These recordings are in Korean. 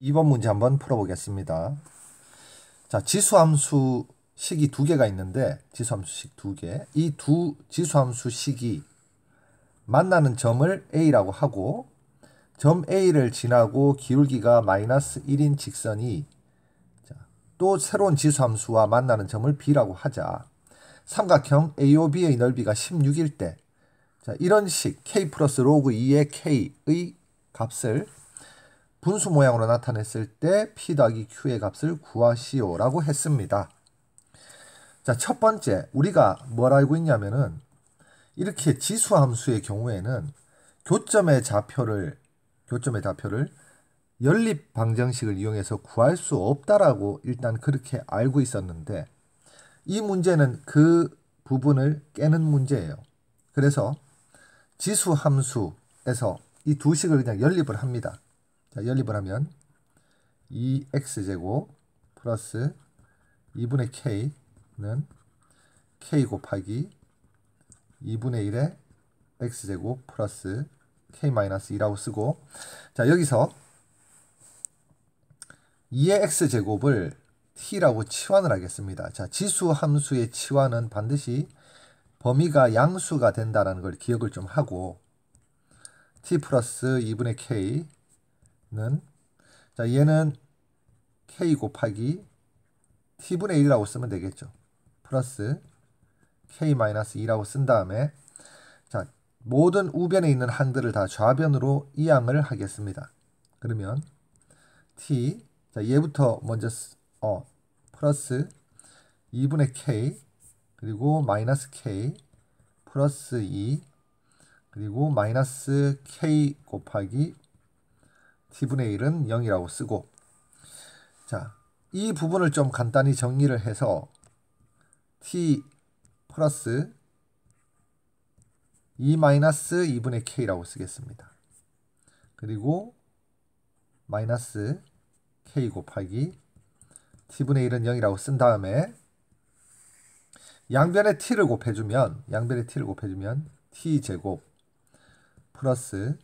2번 문제 한번 풀어보겠습니다. 자, 지수함수 식이 두 개가 있는데 지수함수식 두 개. 이 두 지수함수식이 만나는 점을 A라고 하고 점 A를 지나고 기울기가 마이너스 1인 직선이 또 새로운 지수함수와 만나는 점을 B라고 하자. 삼각형 AOB의 넓이가 16일 때 자, 이런 식 K 플러스 로그 2의 K의 값을 분수 모양으로 나타냈을 때 P 더하기 Q의 값을 구하시오라고 했습니다. 자, 첫 번째 우리가 뭘 알고 있냐면은 이렇게 지수함수의 경우에는 교점의 좌표를 연립 방정식을 이용해서 구할 수 없다라고 일단 그렇게 알고 있었는데 이 문제는 그 부분을 깨는 문제예요. 그래서 지수함수에서 이 두 식을 그냥 연립을 합니다. 자, 연립을 하면 2x제곱 플러스 2분의 k는 k 곱하기 2분의 1의 x제곱 플러스 k-2라고 쓰고 자, 여기서 2의 x제곱을 t라고 치환을 하겠습니다. 자, 지수함수의 치환은 반드시 범위가 양수가 된다는 걸 기억을 좀 하고 t 플러스 2분의 k는 자, 얘는 k 곱하기 t분의 1이라고 쓰면 되겠죠. 플러스 k-2라고 쓴 다음에 자, 모든 우변에 있는 항들을 다 좌변으로 이항을 하겠습니다. 그러면 t 자, 얘부터 먼저 플러스 2분의 k 그리고 마이너스 k 플러스 2 그리고 마이너스 k 곱하기 t분의 1은 0이라고 쓰고 자, 이 부분을 좀 간단히 정리를 해서 t 플러스 2 마이너스 2분의 k라고 쓰겠습니다. 그리고 마이너스 k 곱하기 t분의 1은 0이라고 쓴 다음에 양변에 t를 곱해주면 t제곱 플러스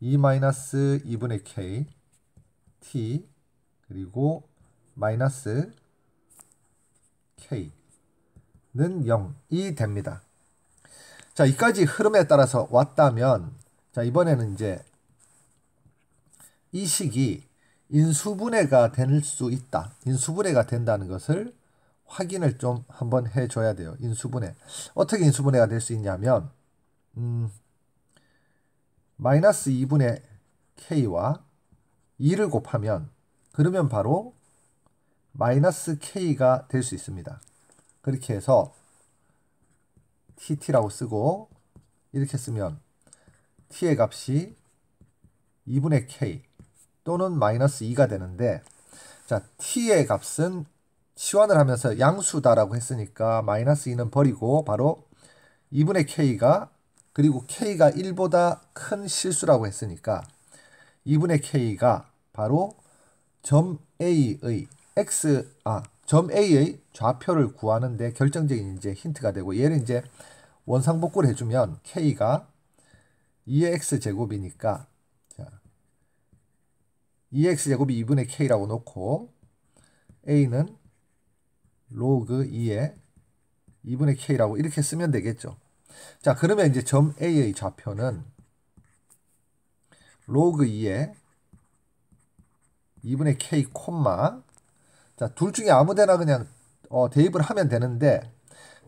2 마이너스 2분의 k t 그리고 마이너스 k는 0이 됩니다. 자, 이까지 흐름에 따라서 왔다면 자, 이번에는 이제 이 식이 인수분해가 될 수 있다. 인수분해가 된다는 것을 확인을 좀 한번 해줘야 돼요. 인수분해. 어떻게 인수분해가 될 수 있냐면 마이너스 2분의 k와 2를 곱하면 그러면 바로 마이너스 k가 될 수 있습니다. 그렇게 해서 tt라고 쓰고 이렇게 쓰면 t의 값이 2분의 k 또는 마이너스 2가 되는데 자, t의 값은 치환을 하면서 양수다라고 했으니까 마이너스 2는 버리고 바로 2분의 k가 그리고 k가 1보다 큰 실수라고 했으니까 2분의 k가 바로 점 A의 점 A의 좌표를 구하는데 결정적인 이제 힌트가 되고 얘를 이제 원상복구를 해주면 k가 2의 x제곱이니까 자, 2의 x제곱이 2분의 k라고 놓고 a는 로그 2의 2분의 k라고 이렇게 쓰면 되겠죠. 자, 그러면 이제 점 A의 좌표는 로그 2의 2분의 k 콤마 자, 둘 중에 아무 데나 그냥 대입을 하면 되는데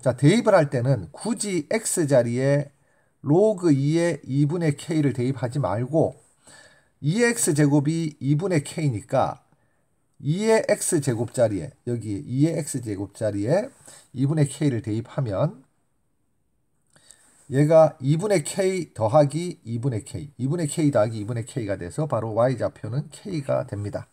자, 대입을 할 때는 굳이 x자리에 로그 2의 2분의 k를 대입하지 말고 2의 x제곱이 2분의 k니까 2의 x제곱자리에 여기 2의 x제곱자리에 2분의 k를 대입하면 얘가 2분의 k 더하기 2분의 k 2분의 k 더하기 2분의 k가 돼서 바로 y좌표는 k가 됩니다.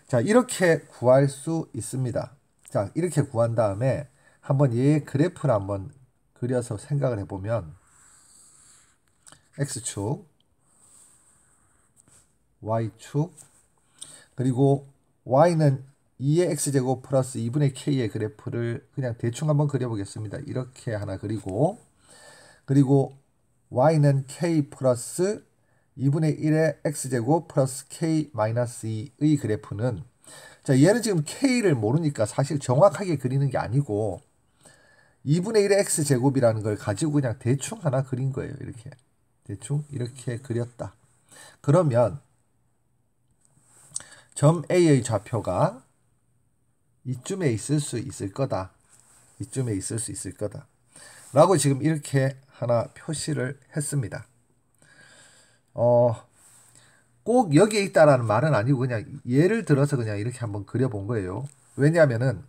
자, 이렇게 구할 수 있습니다. 자, 이렇게 구한 다음에 한번 얘 그래프를 한번 그려서 생각을 해보면 x축 y축 그리고 y는 2의 x제곱 플러스 2분의 k의 그래프를 그냥 대충 한번 그려보겠습니다. 이렇게 하나 그리고 y는 k 플러스 2분의 1의 x제곱 플러스 k 마이너스 2의 그래프는, 자, 얘는 지금 k를 모르니까 사실 정확하게 그리는 게 아니고 2분의 1의 x제곱이라는 걸 가지고 그냥 대충 하나 그린 거예요. 이렇게 대충 이렇게 그렸다. 그러면 점 A의 좌표가 이쯤에 있을 수 있을 거다. 이쯤에 있을 수 있을 거다. 라고 지금 이렇게 하나 표시를 했습니다. 꼭 여기에 있다라는 말은 아니고 그냥 예를 들어서 그냥 이렇게 한번 그려본 거예요. 왜냐하면은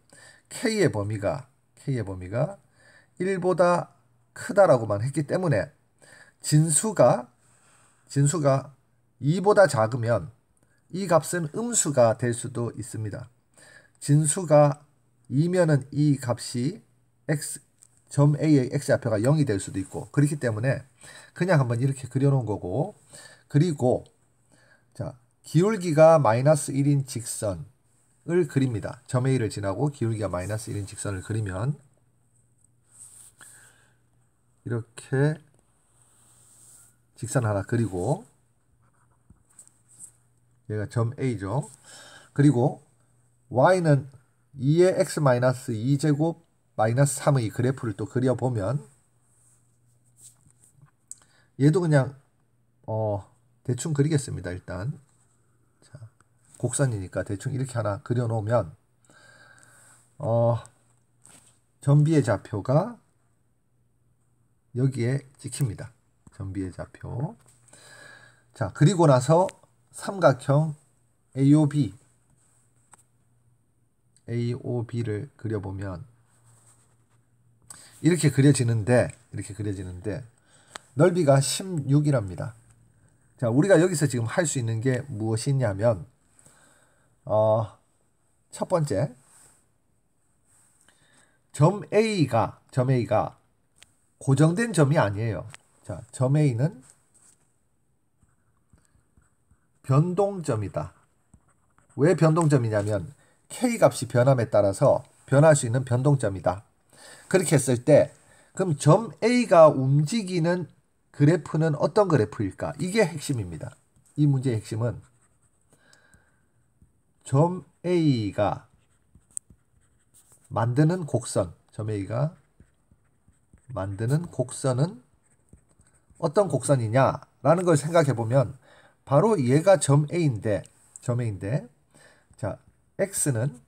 K의 범위가 1보다 크다라고만 했기 때문에 진수가 2보다 작으면 이 값은 음수가 될 수도 있습니다. 진수가 2면은 이 값이 점 A의 x좌표가 0이 될 수도 있고, 그렇기 때문에 그냥 한번 이렇게 그려놓은 거고, 그리고 자, 기울기가 마이너스 1인 직선을 그립니다. 점 A를 지나고 기울기가 마이너스 1인 직선을 그리면 이렇게 직선 하나 그리고, 얘가 점 A죠. 그리고 y는 2의 x 마이너스 2제곱 마이너스 3의 그래프를 또 그려보면 얘도 그냥 대충 그리겠습니다. 일단 자, 곡선이니까 대충 이렇게 하나 그려놓으면 점 B의 좌표가 여기에 찍힙니다. 점 B의 좌표. 자, 그리고 나서 삼각형 AOB를 그려보면 이렇게 그려지는데 넓이가 16이랍니다. 자, 우리가 여기서 지금 할 수 있는 게 무엇이냐면 첫 번째, 점 A가 고정된 점이 아니에요. 자, 점 A는 변동점이다. 왜 변동점이냐면 K 값이 변함에 따라서 변할 수 있는 변동점이다. 그렇게 했을 때 그럼 점 A가 움직이는 그래프는 어떤 그래프일까? 이게 핵심입니다. 이 문제의 핵심은 점 A가 만드는 곡선, 곡선은 어떤 곡선이냐라는 걸 생각해 보면 바로 얘가 점 A인데 자, x는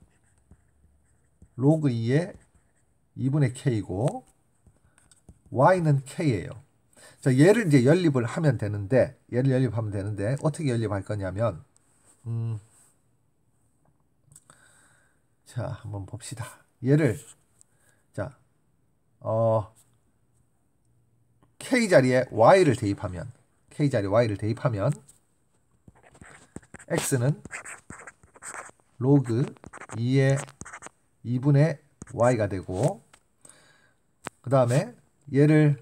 로그 2의 2분의 k이고 y는 k예요. 자, 얘를 이제 연립을 하면 되는데 어떻게 연립할 거냐면 자, 한번 봅시다. 얘를 자, k 자리에 y를 대입하면 x는 로그 2의 2분의 y가 되고, 그 다음에 얘를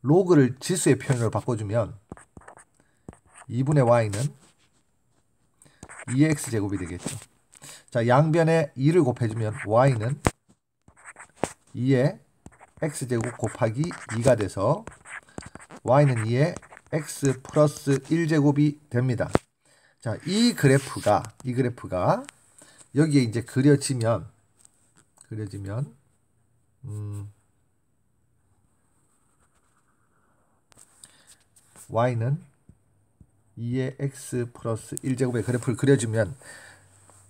로그를 지수의 표현으로 바꿔주면 2분의 y는 2의 x제곱이 되겠죠. 자, 양변에 2를 곱해주면 y는 2의 x제곱 곱하기 2가 돼서 y는 2의 x 플러스 1제곱이 됩니다. 자, 이 그래프가 여기에 이제 그려지면 y는 2의 x 플러스 1제곱의 그래프를 그려주면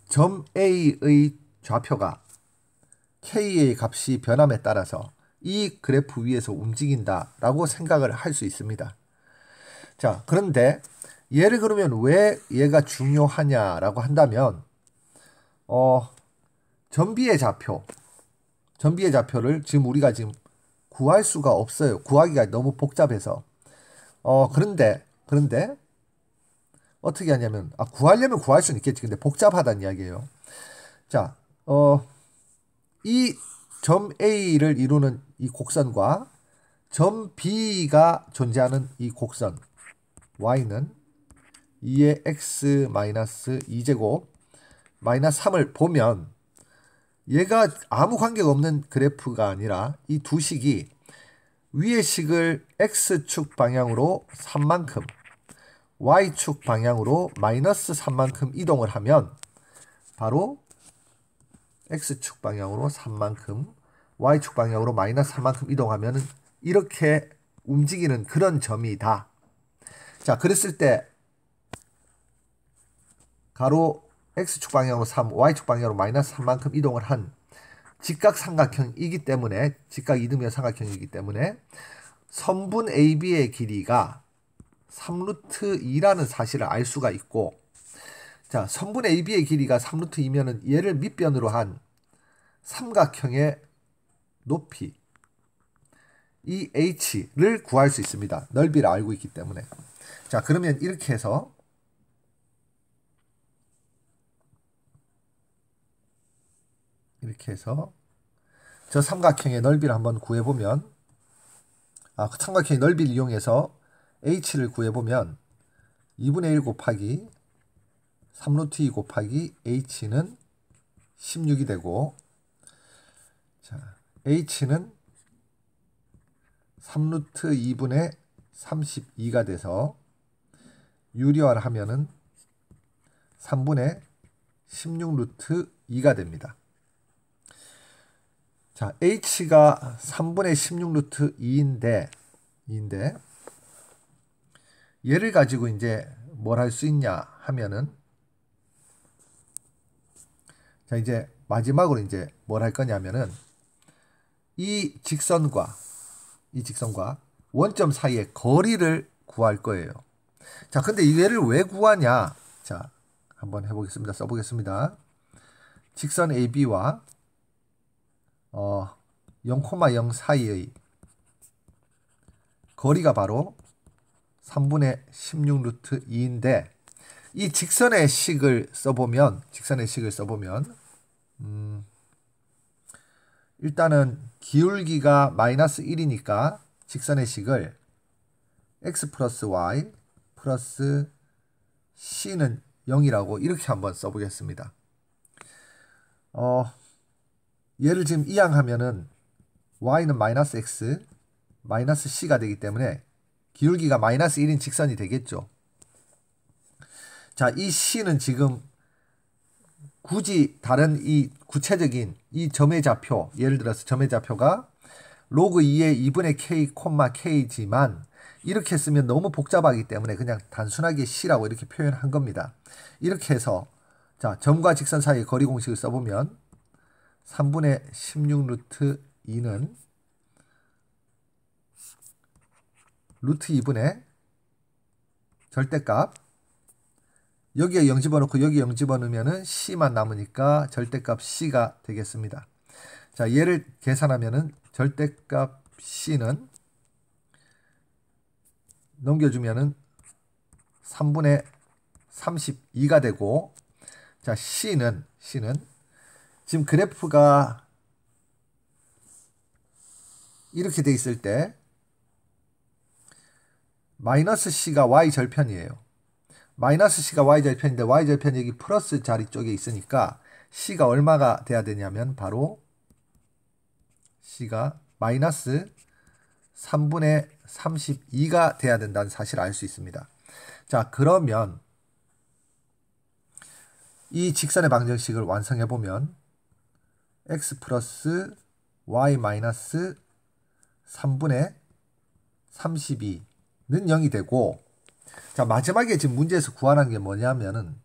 점 A의 좌표가 K의 값이 변함에 따라서 이 그래프 위에서 움직인다라고 생각을 할 수 있습니다. 자, 그런데 얘를 그러면 왜 얘가 중요하냐라고 한다면 점 B의 좌표를 지금 우리가 구할 수가 없어요. 구하기가 너무 복잡해서. 그런데 어떻게 하냐면 구하려면 구할 수는 있겠지. 근데 복잡하다는 이야기예요. 자, 이 점 A를 이루는 이 곡선과 점 B가 존재하는 이 곡선 y는 2의 x 마이너스 2제곱 마이너스 3을 보면 얘가 아무 관계가 없는 그래프가 아니라 이 두 식이 위의 식을 x축 방향으로 3만큼, y축 방향으로 마이너스 3만큼 이동을 하면 바로 x축 방향으로 3만큼, y축 방향으로 마이너스 3만큼 이동하면 이렇게 움직이는 그런 점이다. 자, 그랬을 때 가로 x축 방향으로 3, y축 방향으로 마이너스 3만큼 이동을 한 직각삼각형이기 때문에, 직각 이등변 삼각형이기 때문에 선분 AB의 길이가 3루트 2라는 사실을 알 수가 있고, 자, 선분 AB의 길이가 3루트 2면은 얘를 밑변으로 한 삼각형의 높이, 이 h를 구할 수 있습니다. 넓이를 알고 있기 때문에. 자, 그러면 이렇게 해서 저 삼각형의 넓이를 한번 구해보면, 삼각형의 넓이를 이용해서 h를 구해보면 2분의 1 곱하기 3루트 2 곱하기 h는 16이 되고, 자, h는 3루트 2분의 32가 돼서 유리화를 하면은 3분의 16루트 2가 됩니다. 자, h가 3분의 16루트 2인데 얘를 가지고 이제 뭘 할 수 있냐 하면은, 자, 이제 마지막으로 이제 뭘 할 거냐면은 이 직선과 원점 사이의 거리를 구할 거예요. 자, 근데 얘를 왜 구하냐? 자, 한번 해보겠습니다. 써보겠습니다. 직선 AB와 0,0 사이의 거리가 바로 3분의 16루트 2인데, 이 직선의 식을 써보면 일단은 기울기가 마이너스 1이니까 직선의 식을 x 플러스 y 플러스 c는 0이라고 이렇게 한번 써보겠습니다. 얘를 지금 이항하면은 y는 마이너스 x 마이너스 c가 되기 때문에 기울기가 마이너스 1인 직선이 되겠죠. 자, 이 c는 지금 굳이 다른 이 구체적인 이 점의 좌표, 예를 들어서 점의 좌표가 로그 2의 2분의 k, k지만 이렇게 쓰면 너무 복잡하기 때문에 그냥 단순하게 c라고 이렇게 표현한 겁니다. 이렇게 해서, 자, 점과 직선 사이의 거리 공식을 써보면 3분의 16루트 2는 루트 2분의 절대값, 여기에 0 집어넣고 여기에 0 집어넣으면은 c만 남으니까 절대값 c가 되겠습니다. 자, 얘를 계산하면은 절대값 c는 넘겨주면은 3분의 32가 되고, 자, c는 지금 그래프가 이렇게 돼 있을 때 마이너스 c가 y절편이에요. 마이너스 c가 y절편인데 y절편이 여기 플러스 자리 쪽에 있으니까 c가 얼마가 돼야 되냐면 바로 c가 마이너스 3분의 32가 돼야 된다는 사실을 알 수 있습니다. 자, 그러면 이 직선의 방정식을 완성해 보면 x 플러스 y 마이너스 3분의 32는 0이 되고, 자, 마지막에 지금 문제에서 구하라는 게 뭐냐면은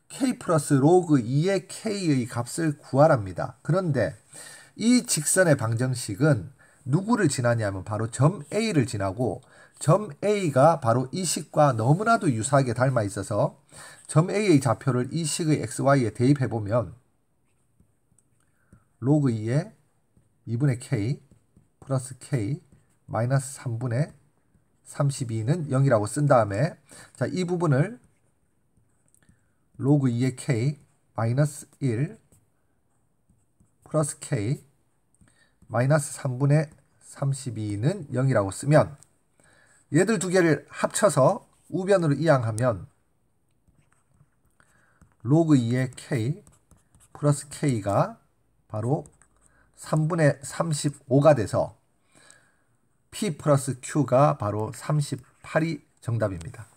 k 플러스 로그 2의 k의 값을 구하랍니다. 그런데 이 직선의 방정식은 누구를 지나냐면 바로 점 A를 지나고, 점 A가 바로 이 식과 너무나도 유사하게 닮아 있어서 점 A의 좌표를 이 식의 xy에 대입해보면 로그 2의 2분의 k 플러스 k 마이너스 3분의 32는 0이라고 쓴 다음에, 자, 이 부분을 로그 2의 k 마이너스 1 플러스 k 마이너스 3분의 32는 0이라고 쓰면, 얘들 두 개를 합쳐서 우변으로 이항하면 로그 2의 k 플러스 k가 바로 3분의 35가 돼서 p 플러스 q가 바로 38이 정답입니다.